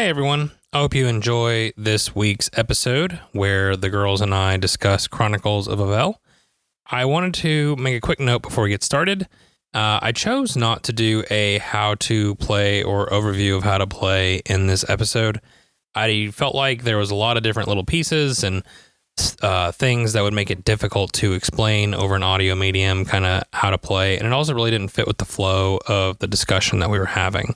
Hey everyone, I hope you enjoy this week's episode where the girls and I discuss Chronicles of Avel. I wanted to make a quick note before we get started. I chose not to do a how to play or overview of how to play in this episode. I felt like there was a lot of different little pieces and things that would make it difficult to explain over an audio medium, kind of how to play, and it also really didn't fit with the flow of the discussion that we were having.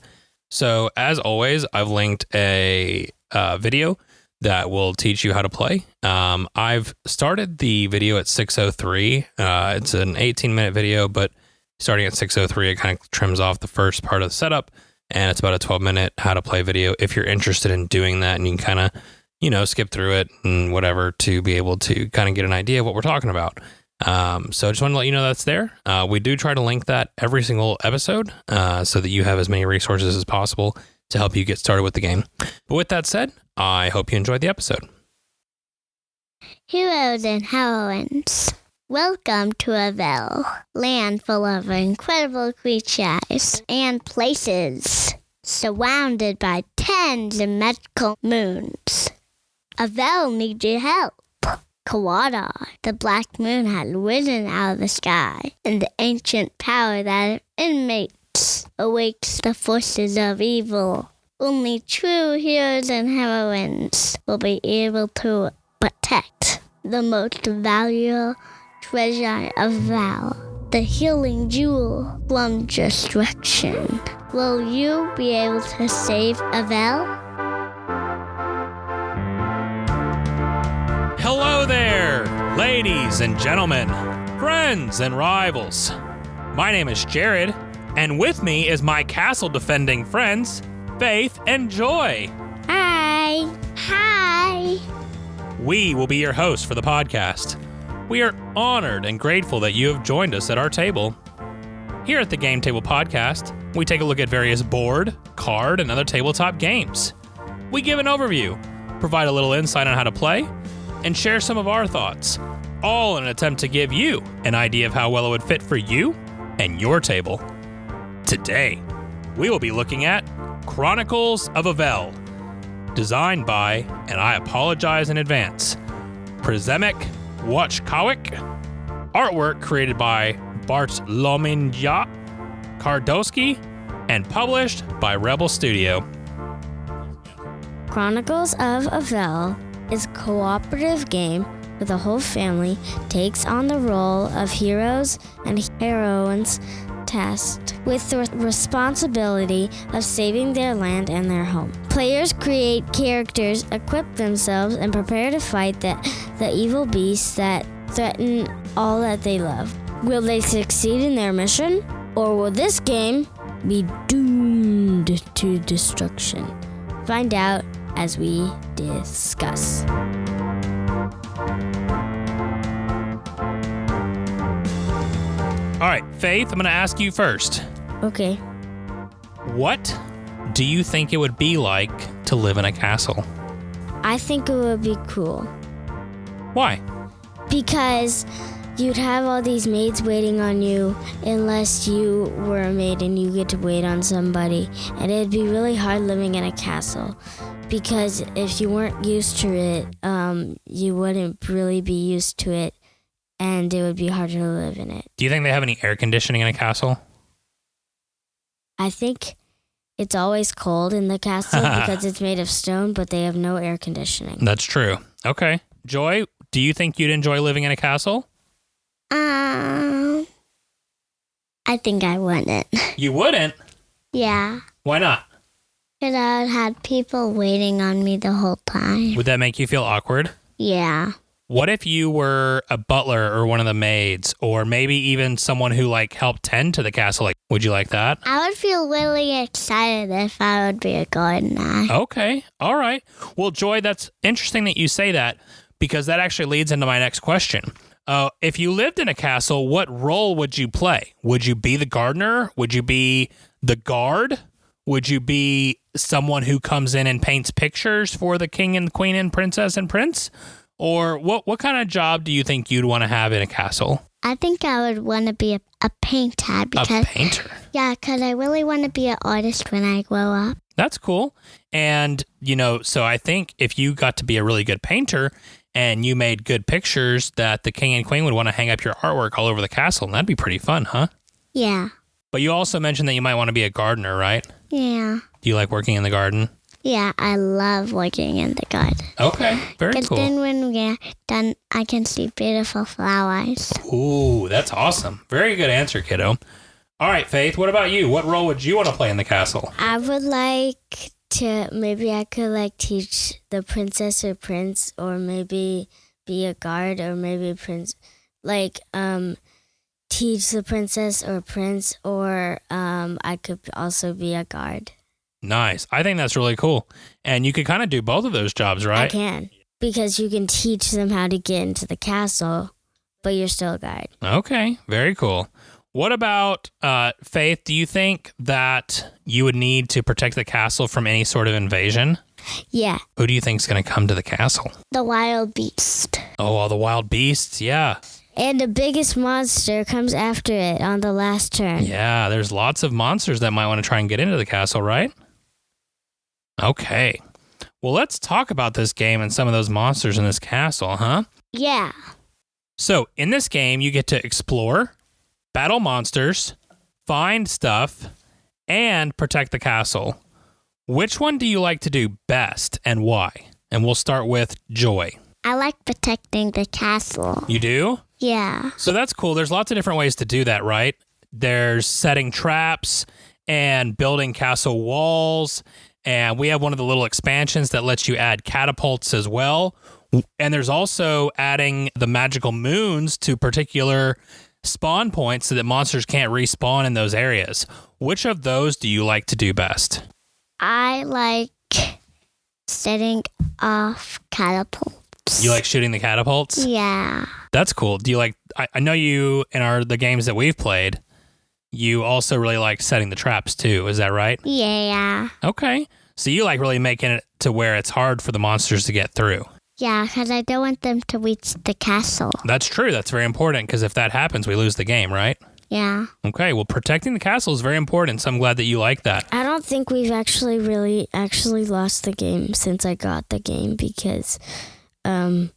So as always, I've linked a video that will teach you how to play. I've started the video at 6:03. It's an 18-minute video, but starting at 6:03, it kind of trims off the first part of the setup, and it's about a 12-minute how to play video if you're interested in doing that, and you can kind of, skip through it and whatever to be able to kind of get an idea of what we're talking about. So I just want to let you know that's there. We do try to link that every single episode so that you have as many resources as possible to help you get started with the game. But with that said, I hope you enjoyed the episode. Heroes and heroines, welcome to Avel, land full of incredible creatures and places, surrounded by tens of magical moons. Avel needs your help. Kawada, the black moon, had risen out of the sky, and the ancient power that emanates awakes the forces of evil. Only true heroes and heroines will be able to protect the most valuable treasure of Val, the healing jewel from destruction. Will you be able to save Avel? Hello there, ladies and gentlemen, friends and rivals. My name is Jared, and with me is my castle-defending friends, Faith and Joy. Hi. Hi. We will be your hosts for the podcast. We are honored and grateful that you have joined us at our table. Here at the Game Table Podcast, we take a look at various board, card, and other tabletop games. We give an overview, provide a little insight on how to play, and share some of our thoughts, all in an attempt to give you an idea of how well it would fit for you and your table. Today, we will be looking at Chronicles of Avel, designed by, and I apologize in advance, Przemek Wachkowicz, artwork created by Bartlomiej Kardowski, and published by Rebel Studio. Chronicles of Avel is a cooperative game where the whole family takes on the role of heroes and heroines tasked with the responsibility of saving their land and their home. Players create characters, equip themselves, and prepare to fight the evil beasts that threaten all that they love. Will they succeed in their mission, or will this game be doomed to destruction? Find out as we discuss. All right, Faith, I'm going to ask you first. Okay. What do you think it would be like to live in a castle? I think it would be cool. Why? Because you'd have all these maids waiting on you unless you were a maid and you get to wait on somebody. And it'd be really hard living in a castle. Because if you weren't used to it, you wouldn't really be used to it, and it would be harder to live in it. Do you think they have any air conditioning in a castle? I think it's always cold in the castle because it's made of stone, but they have no air conditioning. That's true. Okay. Joy, do you think you'd enjoy living in a castle? I think I wouldn't. You wouldn't? Yeah. Why not? Because I would have people waiting on me the whole time. Would that make you feel awkward? Yeah. What if you were a butler or one of the maids, or maybe even someone who helped tend to the castle? Would you like that? I would feel really excited if I would be a gardener. Okay. All right. Well, Joy, that's interesting that you say that, because that actually leads into my next question. If you lived in a castle, what role would you play? Would you be the gardener? Would you be the guard? Would you be someone who comes in and paints pictures for the king and queen and princess and prince? Or what kind of job do you think you'd want to have in a castle? I think I would want to be a painter. A painter? Yeah, because I really want to be an artist when I grow up. That's cool. And, so I think if you got to be a really good painter and you made good pictures, that the king and queen would want to hang up your artwork all over the castle. And that'd be pretty fun, huh? Yeah. But you also mentioned that you might want to be a gardener, right? Yeah. Do you like working in the garden? Yeah, I love working in the garden. Okay, very cool. Because then when we're done, I can see beautiful flowers. Ooh, that's awesome. Very good answer, kiddo. All right, Faith, what about you? What role would you want to play in the castle? I would like to, maybe I could like teach the princess or prince, or maybe be a guard, or maybe teach the princess or prince, or I could also be a guard. Nice. I think that's really cool. And you could kind of do both of those jobs, right? I can, because you can teach them how to get into the castle, but you're still a guard. Okay, very cool. What about, Faith, do you think that you would need to protect the castle from any sort of invasion? Yeah. Who do you think is going to come to the castle? The wild beast. Oh, all the wild beasts, yeah. And the biggest monster comes after it on the last turn. Yeah, there's lots of monsters that might want to try and get into the castle, right? Okay. Well, let's talk about this game and some of those monsters in this castle, huh? Yeah. So, in this game, you get to explore, battle monsters, find stuff, and protect the castle. Which one do you like to do best and why? And we'll start with Joy. I like protecting the castle. You do? Yeah. So that's cool. There's lots of different ways to do that, right? There's setting traps and building castle walls. And we have one of the little expansions that lets you add catapults as well. And there's also adding the magical moons to particular spawn points so that monsters can't respawn in those areas. Which of those do you like to do best? I like setting off catapults. You like shooting the catapults? Yeah. That's cool. Do you like, I know you, in the games that we've played, you also really like setting the traps too. Is that right? Yeah. Okay. So you like really making it to where it's hard for the monsters to get through. Yeah, because I don't want them to reach the castle. That's true. That's very important because if that happens, we lose the game, right? Yeah. Okay. Well, protecting the castle is very important. So I'm glad that you like that. I don't think we've actually lost the game since I got the game, because I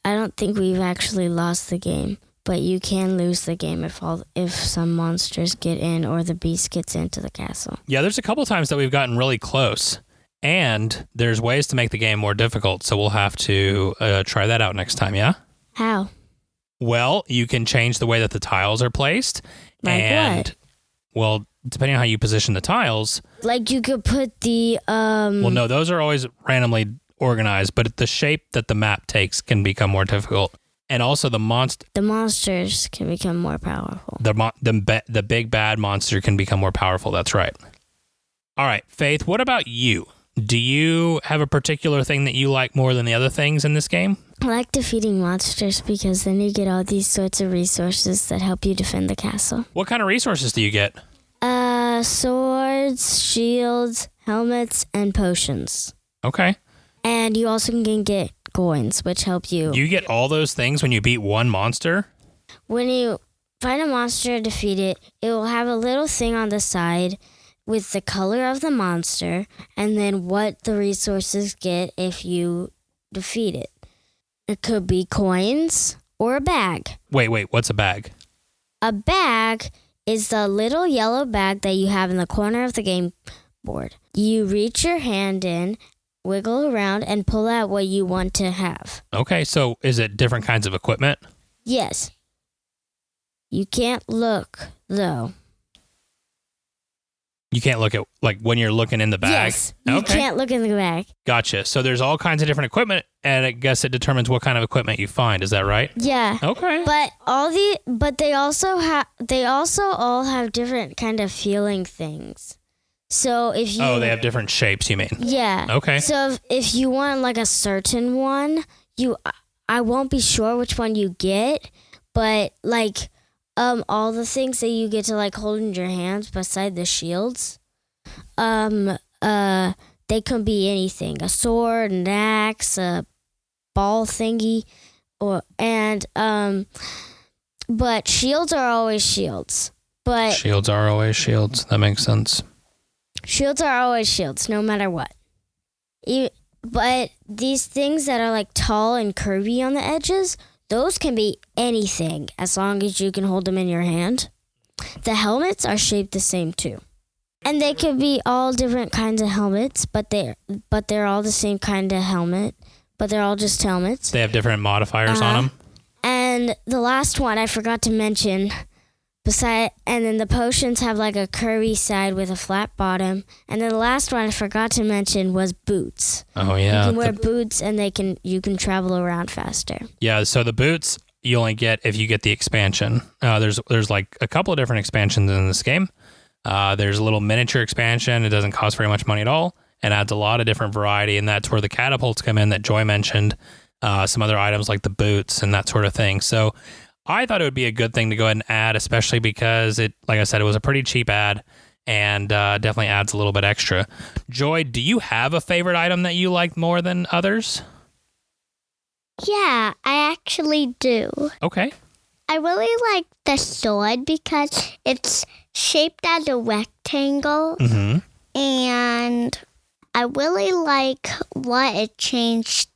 don't think we've actually lost the game. But you can lose the game if some monsters get in or the beast gets into the castle. Yeah, there's a couple times that we've gotten really close. And there's ways to make the game more difficult. So we'll have to try that out next time, yeah? How? Well, you can change the way that the tiles are placed. Like and, what? Well, depending on how you position the tiles. Like you could put the... Well, no, those are always randomly organized. But the shape that the map takes can become more difficult. And also the monsters can become more powerful. The big bad monster can become more powerful. That's right. All right, Faith, what about you? Do you have a particular thing that you like more than the other things in this game? I like defeating monsters because then you get all these sorts of resources that help you defend the castle. What kind of resources do you get? Swords, shields, helmets, and potions. Okay. And you also can get coins, which help you. You get all those things when you beat one monster? When you find a monster and defeat it, it will have a little thing on the side with the color of the monster and then what the resources get if you defeat it. It could be coins or a bag. Wait, what's a bag? A bag is the little yellow bag that you have in the corner of the game board. You reach your hand in, wiggle around, and pull out what you want to have. Okay, so is it different kinds of equipment? Yes. You can't look, though. You can't look at, like, when you're looking in the bag? Yes, you can't look in the bag. Gotcha. So there's all kinds of different equipment, and I guess it determines what kind of equipment you find. Is that right? Yeah. Okay. But they also all have different kind of feeling things. So if you... Oh, they have different shapes, you mean? Yeah. Okay. So if you want like a certain one, I won't be sure which one you get, but like all the things that you get to like hold in your hands beside the shields, they can be anything. A sword, an axe, a ball thingy, and but shields are always shields. But Shields are always shields. That makes sense. shields are always shields, no matter what. But these things that are like tall and curvy on the edges, those can be anything as long as you can hold them in your hand. The helmets are shaped the same too. And they could be all different kinds of helmets, but they're all the same kind of helmet, but they're all just helmets. They have different modifiers on them. And the last one I forgot to mention, and then the potions have like a curvy side with a flat bottom. And then the last one I forgot to mention was boots. Oh yeah. You can wear boots and you can travel around faster. Yeah, so the boots you only get if you get the expansion. There's like a couple of different expansions in this game. There's a little miniature expansion. It doesn't cost very much money at all and adds a lot of different variety, and that's where the catapults come in that Joy mentioned. Some other items like the boots and that sort of thing. So I thought it would be a good thing to go ahead and add, especially because like I said, it was a pretty cheap ad and definitely adds a little bit extra. Joy, do you have a favorite item that you like more than others? Yeah, I actually do. Okay. I really like the sword because it's shaped as a rectangle. Mm-hmm. And I really like what it changes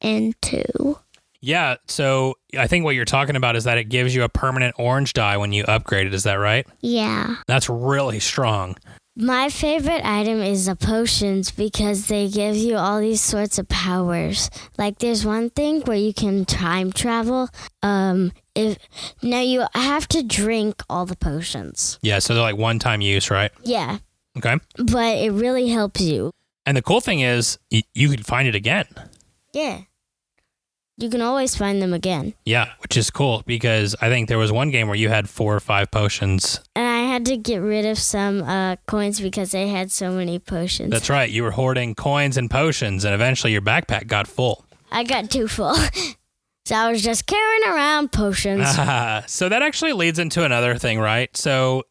into. Yeah, so I think what you're talking about is that it gives you a permanent orange dye when you upgrade it. Is that right? Yeah. That's really strong. My favorite item is the potions because they give you all these sorts of powers. Like there's one thing where you can time travel. Now you have to drink all the potions. Yeah, so they're like one-time use, right? Yeah. Okay. But it really helps you. And the cool thing is you can find it again. Yeah. You can always find them again. Yeah, which is cool because I think there was one game where you had 4 or 5 potions. And I had to get rid of some coins because they had so many potions. That's right. You were hoarding coins and potions, and eventually your backpack got full. I got too full. So I was just carrying around potions. So that actually leads into another thing, right? So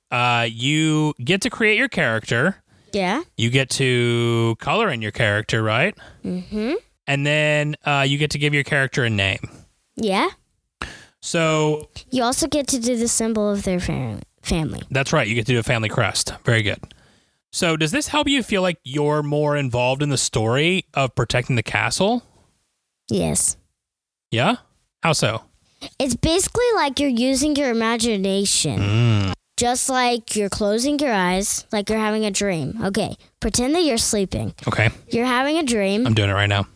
you get to create your character. Yeah. You get to color in your character, right? Mm-hmm. And then you get to give your character a name. Yeah. So you also get to do the symbol of their family. That's right. You get to do a family crest. Very good. So does this help you feel like you're more involved in the story of protecting the castle? Yes. Yeah? How so? It's basically like you're using your imagination. Just like you're closing your eyes, like you're having a dream. Okay, pretend that you're sleeping. Okay. You're having a dream. I'm doing it right now.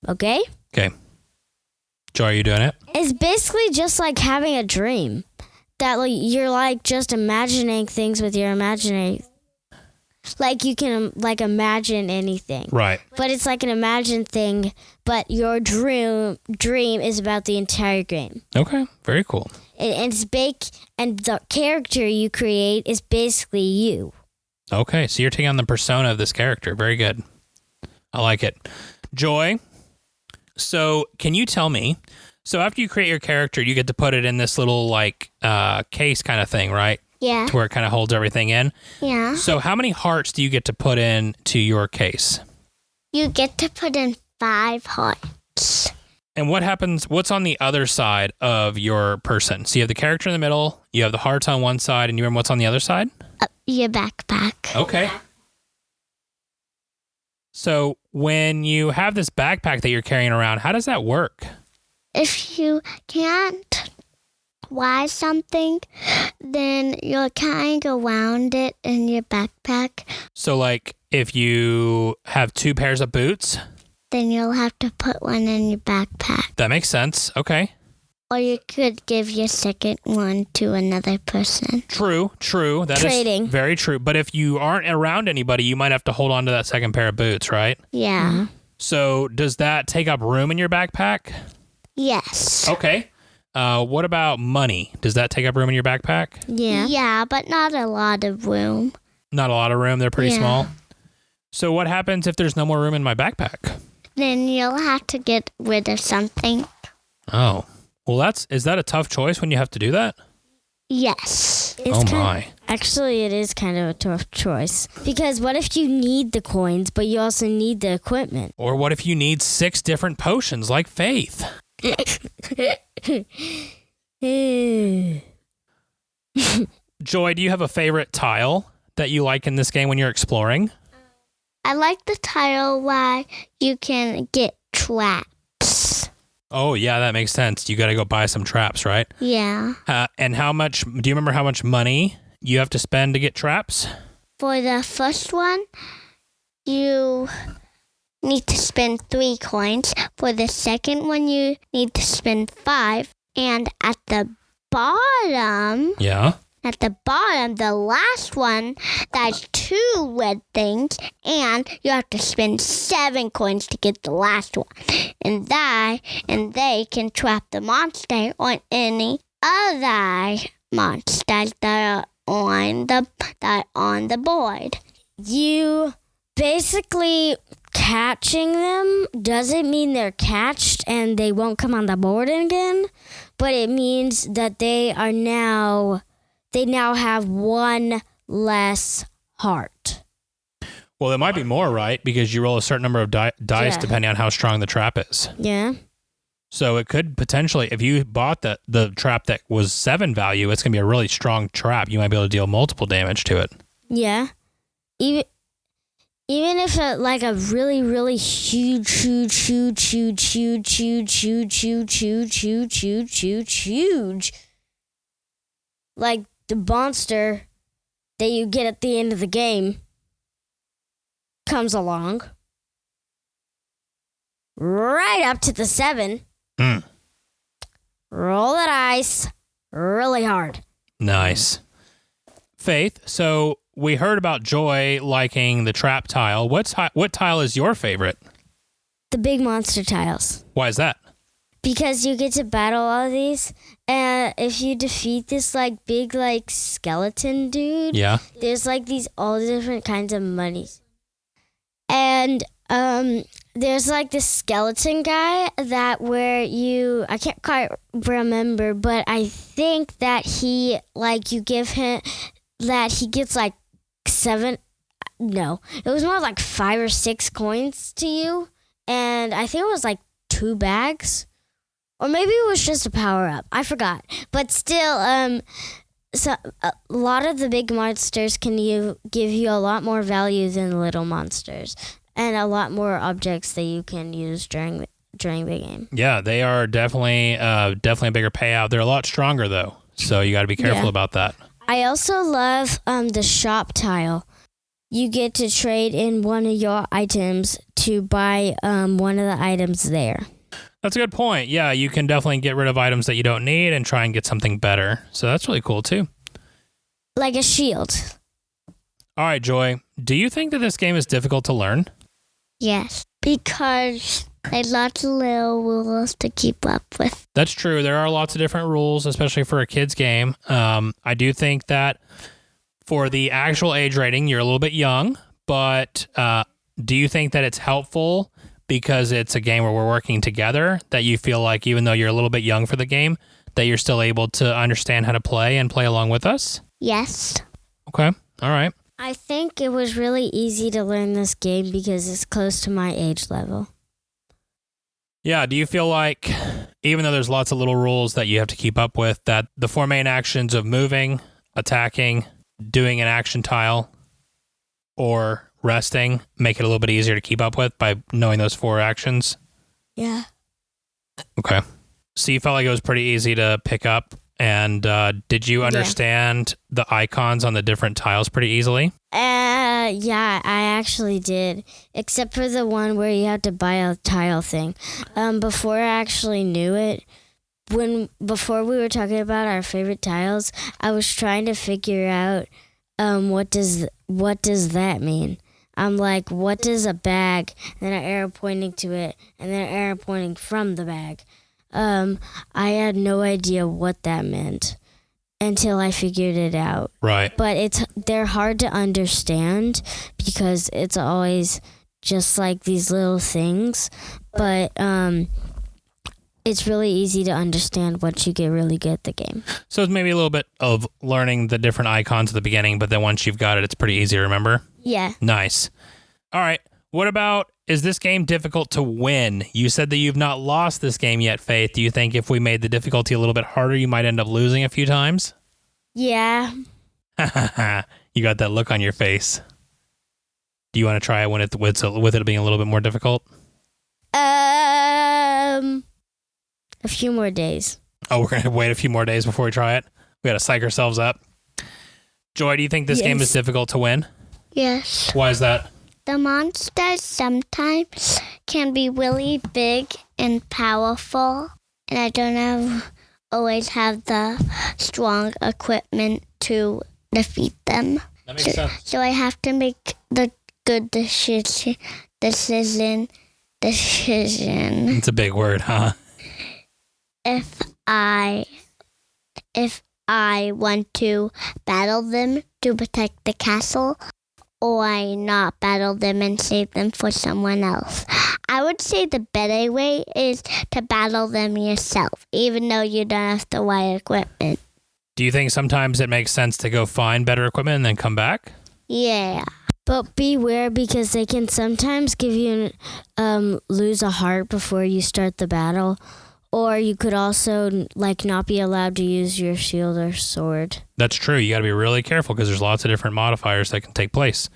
Okay? Okay. Joy, are you doing it? It's basically just like having a dream. That like you're like just imagining things with your imagination. Like you can like imagine anything. Right. But it's like an imagined thing, but your dream is about the entire game. Okay. Very cool. And it's and the character you create is basically you. Okay. So you're taking on the persona of this character. Very good. I like it. Joy, so can you tell me, so after you create your character, you get to put it in this little like case kind of thing, right? Yeah. To where it kind of holds everything in. Yeah. So how many hearts do you get to put in to your case? You get to put in 5 hearts. And what happens, what's on the other side of your person? So you have the character in the middle, you have the hearts on one side, and you remember what's on the other side? Your backpack. Okay. So when you have this backpack that you're carrying around, how does that work? If you can't fly something, then you'll kind of around it in your backpack. So like if you have 2 pairs of boots, then you'll have to put one in your backpack. that makes sense. Okay. Or you could give your second one to another person. True. That Trading. is very true. But if you aren't around anybody, you might have to hold on to that second pair of boots, right? Yeah. Mm-hmm. So does that take up room in your backpack? Yes. Okay. What about money? Does that take up room in your backpack? Yeah. Yeah, but not a lot of room. Not a lot of room. They're pretty Yeah. small. So what happens if there's no more room in my backpack? Then you'll have to get rid of something. Oh. Well, is that a tough choice when you have to do that? Yes. Actually, it is kind of a tough choice. Because what if you need the coins, but you also need the equipment? Or what if you need 6 different potions like Faith? Joy, do you have a favorite tile that you like in this game when you're exploring? I like the tile where you can get traps. Oh, yeah, that makes sense. You got to go buy some traps, right? Yeah. And how much, do you remember how much money you have to spend to get traps? For the first one, you need to spend 3 coins. For the second one, you need to spend 5. And at the bottom, the last one, there's 2 red things, and you have to spend 7 coins to get the last one. And they can trap the monster or any other monsters that are on the board. You basically catching them doesn't mean they're catched and they won't come on the board again, but it means that they now have 1 less heart. Well, there might be more, right? Because you roll a certain number of dice depending on how strong the trap is. Yeah. So it could potentially, if you bought the trap that was 7 value, it's going to be a really strong trap. You might be able to deal multiple damage to it. Yeah. Even if like a really, really huge, like the monster that you get at the end of the game comes along, right up to the 7. Roll the dice really hard. Nice. Faith, so we heard about Joy liking the trap tile. What tile is your favorite? The big monster tiles. Why is that? Because you get to battle all of these, and if you defeat this like big like skeleton dude, there's like these all different kinds of monies. And there's like this skeleton guy that I can't quite remember, but I think that he gets like 7, no, it was more like 5 or 6 coins to you, and I think it was like 2 bags, or maybe it was just a power up. I forgot, but still, so a lot of the big monsters can give you a lot more value than the little monsters, and a lot more objects that you can use during the game. Yeah, they are definitely a bigger payout. They're a lot stronger though, so you got to be careful about that. I also love the shop tile. You get to trade in one of your items to buy one of the items there. That's a good point. Yeah, you can definitely get rid of items that you don't need and try and get something better. So that's really cool too. Like a shield. All right, Joy. Do you think that this game is difficult to learn? Yes, because there's lots of little rules to keep up with. That's true. There are lots of different rules, especially for a kid's game. I do think that for the actual age rating, you're a little bit young, but do you think that it's helpful because it's a game where we're working together, that you feel like even though you're a little bit young for the game, that you're still able to understand how to play and play along with us? Yes. Okay. All right. I think it was really easy to learn this game because it's close to my age level. Yeah, do you feel like, even though there's lots of little rules that you have to keep up with, that the 4 main actions of moving, attacking, doing an action tile, or resting make it a little bit easier to keep up with by knowing those 4 actions? Yeah. Okay. So you felt like it was pretty easy to pick up, and did you understand the icons on the different tiles pretty easily? Yeah, I actually did. Except for the one where you have to buy a tile thing. Before I actually knew it, before we were talking about our favorite tiles, I was trying to figure out what does that mean? I'm like, what does a bag? And then an arrow pointing to it, and then an arrow pointing from the bag. I had no idea what that meant until I figured it out. Right. But they're hard to understand because it's always just like these little things. But it's really easy to understand once you get really good at the game. So it's maybe a little bit of learning the different icons at the beginning, but then once you've got it, it's pretty easy to remember? Yeah. Nice. All right. What about is this game difficult to win? You said that you've not lost this game yet, Faith. Do you think if we made the difficulty a little bit harder, you might end up losing a few times? Yeah. You got that look on your face. Do you want to try it with it being a little bit more difficult? A few more days. Oh, we're going to wait a few more days before we try it? We got to psych ourselves up. Joy, do you think this game is difficult to win? Yes. Why is that? The monsters sometimes can be really big and powerful, and I don't always have the strong equipment to defeat them. That makes sense. So I have to make the good decision. It's a big word, huh? If I want to battle them to protect the castle, or not battle them and save them for someone else. I would say the better way is to battle them yourself, even though you don't have the right equipment. Do you think sometimes it makes sense to go find better equipment and then come back? Yeah. But beware, because they can sometimes give you lose a heart before you start the battle. Or you could also not be allowed to use your shield or sword. That's true. You got to be really careful because there's lots of different modifiers that can take place.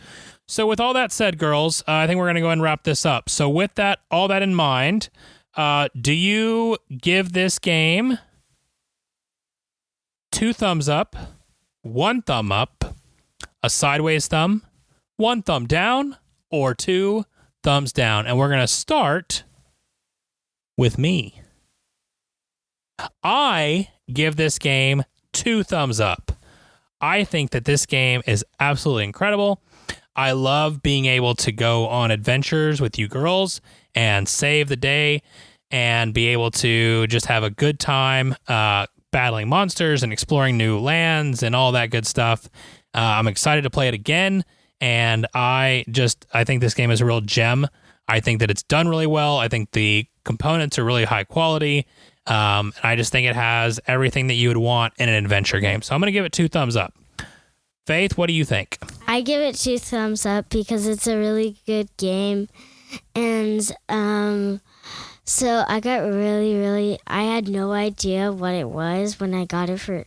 So with all that said, girls, I think we're going to go ahead and wrap this up. So with that, all that in mind, do you give this game 2 thumbs up, 1 thumb up, a sideways thumb, 1 thumb down, or 2 thumbs down? And we're going to start with me. I give this game 2 thumbs up. I think that this game is absolutely incredible. I love being able to go on adventures with you girls and save the day and be able to just have a good time battling monsters and exploring new lands and all that good stuff. I'm excited to play it again, and I think this game is a real gem. I think that it's done really well. I think the components are really high quality. And I just think it has everything that you would want in an adventure game. So I'm going to give it 2 thumbs up. Faith, what do you think? I give it 2 thumbs up because it's a really good game. And so I got really, I had no idea what it was when I got it for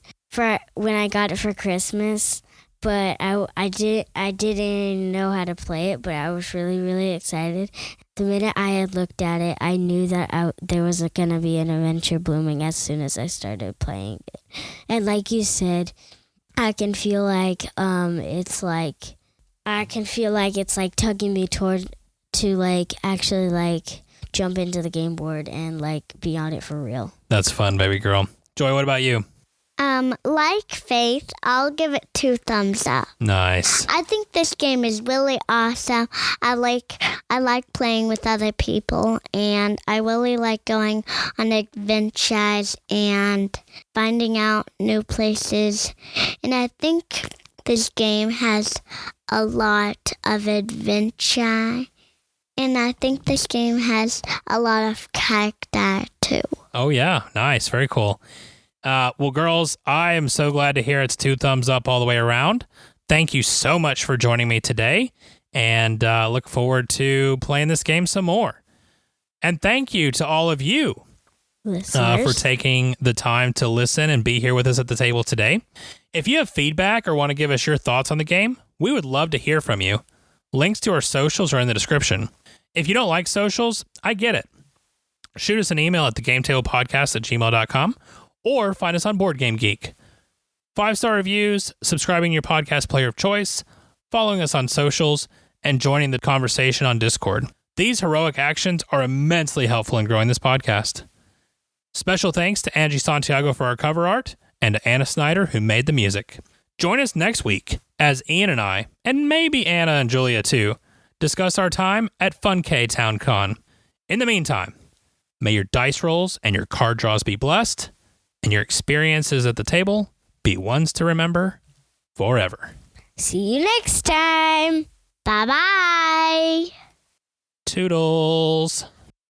Christmas. But I didn't know how to play it, but I was really excited. The minute I had looked at it, I knew that there was going to be an adventure blooming as soon as I started playing it. And like you said, I can feel like it's tugging me toward to actually jump into the game board and be on it for real. That's fun, baby girl. Joy, what about you? Like Faith, I'll give it 2 thumbs up. Nice. I think this game is really awesome. I like playing with other people, and I really like going on adventures and finding out new places. And I think this game has a lot of adventure, and I think this game has a lot of character too. Oh yeah, nice, very cool. Well, girls, I am so glad to hear it's 2 thumbs up all the way around. Thank you so much for joining me today, and look forward to playing this game some more. And thank you to all of you for taking the time to listen and be here with us at the table today. If you have feedback or want to give us your thoughts on the game, we would love to hear from you. Links to our socials are in the description. If you don't like socials, I get it. Shoot us an email at thegametablepodcast@gmail.com. or find us on Board Game Geek. 5-star reviews, subscribing to your podcast player of choice, following us on socials, and joining the conversation on Discord. These heroic actions are immensely helpful in growing this podcast. Special thanks to Angie Santiago for our cover art, and to Anna Snyder, who made the music. Join us next week as Ian and I, and maybe Anna and Julia too, discuss our time at Fun K Town Con. In the meantime, may your dice rolls and your card draws be blessed, and your experiences at the table be ones to remember forever. See you next time. Bye-bye. Toodles.